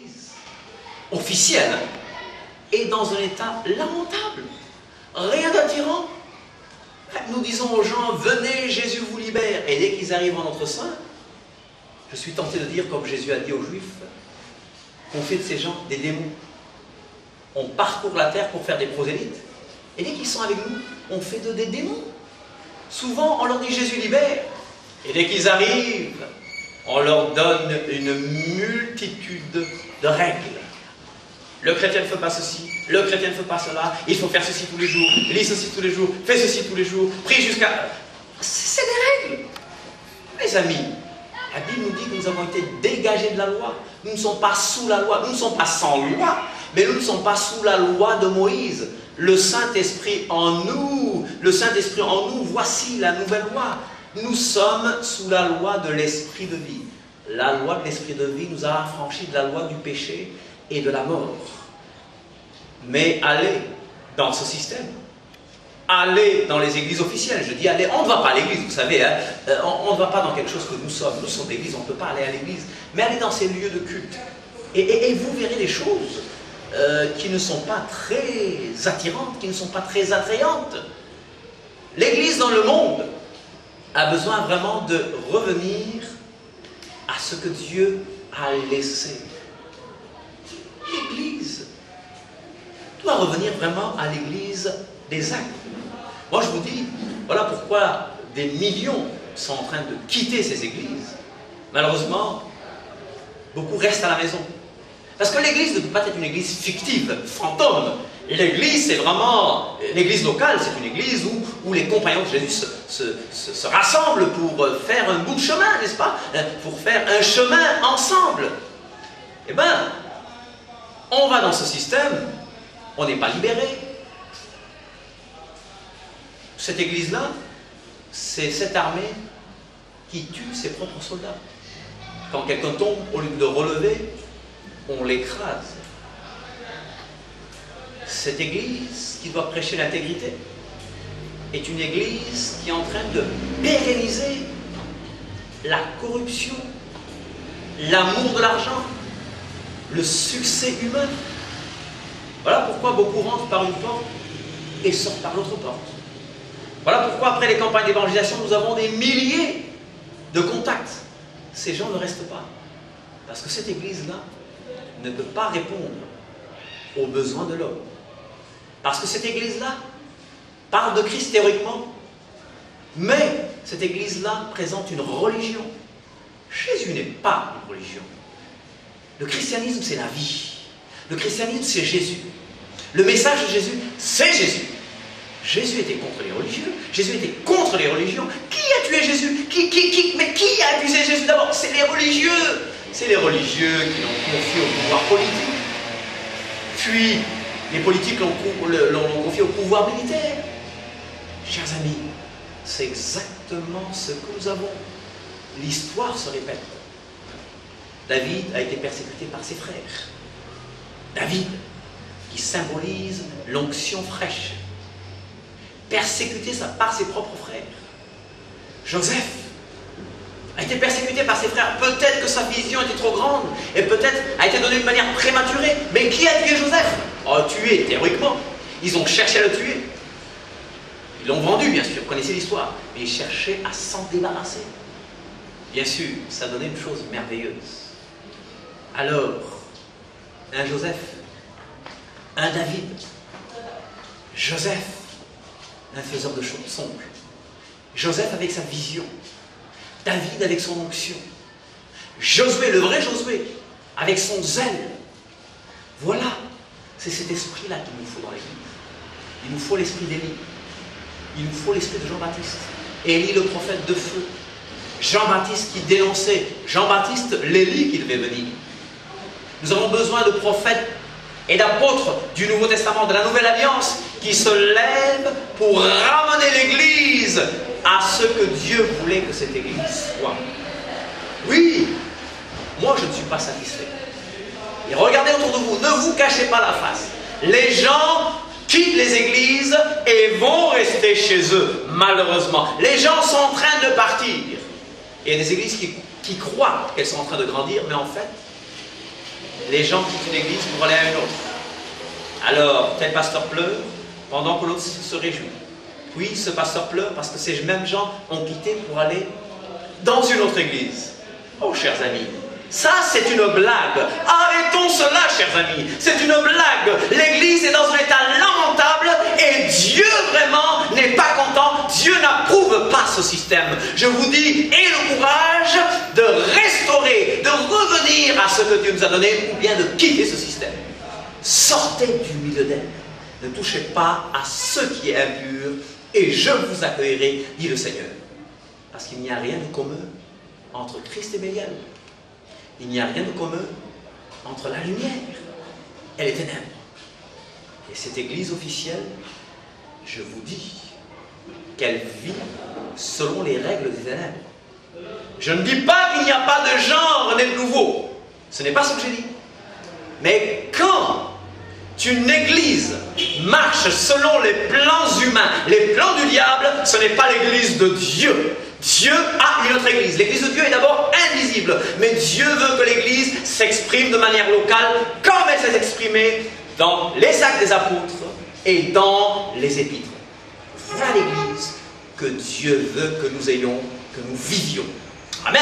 l'Église officielle est dans un état lamentable. Rien d'attirant. Nous disons aux gens, venez, Jésus vous libère. Et dès qu'ils arrivent en notre sein, je suis tenté de dire, comme Jésus a dit aux Juifs, qu'on fait de ces gens des démons. On parcourt la terre pour faire des prosélytes. Et dès qu'ils sont avec nous, on fait d'eux des démons. Souvent, on leur dit Jésus libère. Et dès qu'ils arrivent, on leur donne une multitude de règles. Le chrétien ne fait pas ceci, le chrétien ne fait pas cela, il faut faire ceci tous les jours, lis ceci tous les jours, fais ceci tous les jours, prie jusqu'à... C'est des règles. Mes amis, la Bible nous dit que nous avons été dégagés de la loi. Nous ne sommes pas sous la loi, nous ne sommes pas sans loi, mais nous ne sommes pas sous la loi de Moïse. Le Saint-Esprit en nous, voici la nouvelle loi. Nous sommes sous la loi de l'esprit de vie. La loi de l'esprit de vie nous a affranchis de la loi du péché et de la mort. Mais allez dans ce système, allez dans les églises officielles. Je dis allez, on ne va pas à l'église, vous savez, hein, on ne va pas dans quelque chose que nous sommes. Nous sommes l'église, on ne peut pas aller à l'église. Mais allez dans ces lieux de culte. Et vous verrez des choses qui ne sont pas très attirantes, qui ne sont pas très attrayantes. L'église dans le monde a besoin vraiment de revenir à ce que Dieu a laissé. L'Église doit revenir vraiment à l'Église des actes. Moi je vous dis, voilà pourquoi des millions sont en train de quitter ces églises. Malheureusement, beaucoup restent à la maison. Parce que l'Église ne peut pas être une église fictive, fantôme. L'Église, c'est vraiment... L'Église locale, c'est une église où les compagnons de Jésus se rassemblent pour faire un bout de chemin, n'est-ce pas? Pour faire un chemin ensemble. Eh bien, on va dans ce système, on n'est pas libéré. Cette église-là, c'est cette armée qui tue ses propres soldats. Quand quelqu'un tombe, au lieu de relever, on l'écrase. Cette église qui doit prêcher l'intégrité est une église qui est en train de pérenniser la corruption, l'amour de l'argent, le succès humain. Voilà pourquoi beaucoup rentrent par une porte et sortent par l'autre porte. Voilà pourquoi après les campagnes d'évangélisation, nous avons des milliers de contacts. Ces gens ne restent pas. Parce que cette église-là ne peut pas répondre aux besoins de l'homme. Parce que cette église-là parle de Christ théoriquement, mais cette église-là présente une religion. Jésus n'est pas une religion. Le christianisme, c'est la vie. Le christianisme, c'est Jésus. Le message de Jésus, c'est Jésus. Jésus était contre les religieux. Jésus était contre les religions. Qui a tué Jésus? Mais qui a accusé Jésus d'abord? C'est les religieux. C'est les religieux qui l'ont confié au pouvoir politique. Puis, les politiques l'ont confié au pouvoir militaire. Chers amis, c'est exactement ce que nous avons. L'histoire se répète. David a été persécuté par ses frères. David, qui symbolise l'onction fraîche, persécuté par ses propres frères. Joseph a été persécuté par ses frères. Peut-être que sa vision était trop grande et peut-être a été donnée de manière prématurée. Mais qui a tué Joseph? Oh, tué, théoriquement. Ils ont cherché à le tuer. Ils l'ont vendu, bien sûr, vous connaissez l'histoire. Mais ils cherchaient à s'en débarrasser. Bien sûr, ça donnait une chose merveilleuse. Alors, un Joseph, un David, Joseph, un faiseur de choses sombres, Joseph avec sa vision, David avec son onction, Josué, le vrai Josué, avec son zèle. Voilà, c'est cet esprit-là qu'il nous faut dans l'Église. Il nous faut l'esprit d'Élie. Il nous faut l'esprit de Jean-Baptiste. Élie, le prophète de feu. Jean-Baptiste qui dénonçait. Jean-Baptiste, l'Élie qui devait venir. Nous avons besoin de prophètes et d'apôtres du Nouveau Testament, de la Nouvelle Alliance, qui se lèvent pour ramener l'Église à ce que Dieu voulait que cette Église soit. Oui, moi je ne suis pas satisfait. Et regardez autour de vous, ne vous cachez pas la face. Les gens quittent les églises et vont rester chez eux, malheureusement. Les gens sont en train de partir. Et il y a des églises qui croient qu'elles sont en train de grandir, mais en fait, les gens quittent une église pour aller à une autre. Alors, tel pasteur pleure pendant que l'autre se réjouit. Puis ce pasteur pleure parce que ces mêmes gens ont quitté pour aller dans une autre église. Oh, chers amis, ça c'est une blague. Arrêtons cela, chers amis. C'est une blague. L'église est dans un état lamentable et Dieu vraiment n'est pas content. Dieu n'approuve pas ce système. Je vous dis, aie le courage de restaurer, de revenir à ce que Dieu nous a donné ou bien de quitter ce système. Sortez du milieu d'elle. Ne touchez pas à ce qui est impur et je vous accueillerai, dit le Seigneur. Parce qu'il n'y a rien de commun entre Christ et Bélial. Il n'y a rien de commun entre la lumière et les ténèbres. Et cette église officielle, je vous dis qu'elle vit selon les règles des ténèbres. Je ne dis pas qu'il n'y a pas de genre né de nouveau. Ce n'est pas ce que j'ai dit. Mais quand une église marche selon les plans humains, les plans du diable, ce n'est pas l'église de Dieu. Dieu a une autre église. L'église de Dieu est d'abord invisible, mais Dieu veut que l'église s'exprime de manière locale, comme elle s'est exprimée dans les actes des apôtres et dans les épîtres. Voilà l'église que Dieu veut que nous ayons, que nous vivions. Amen.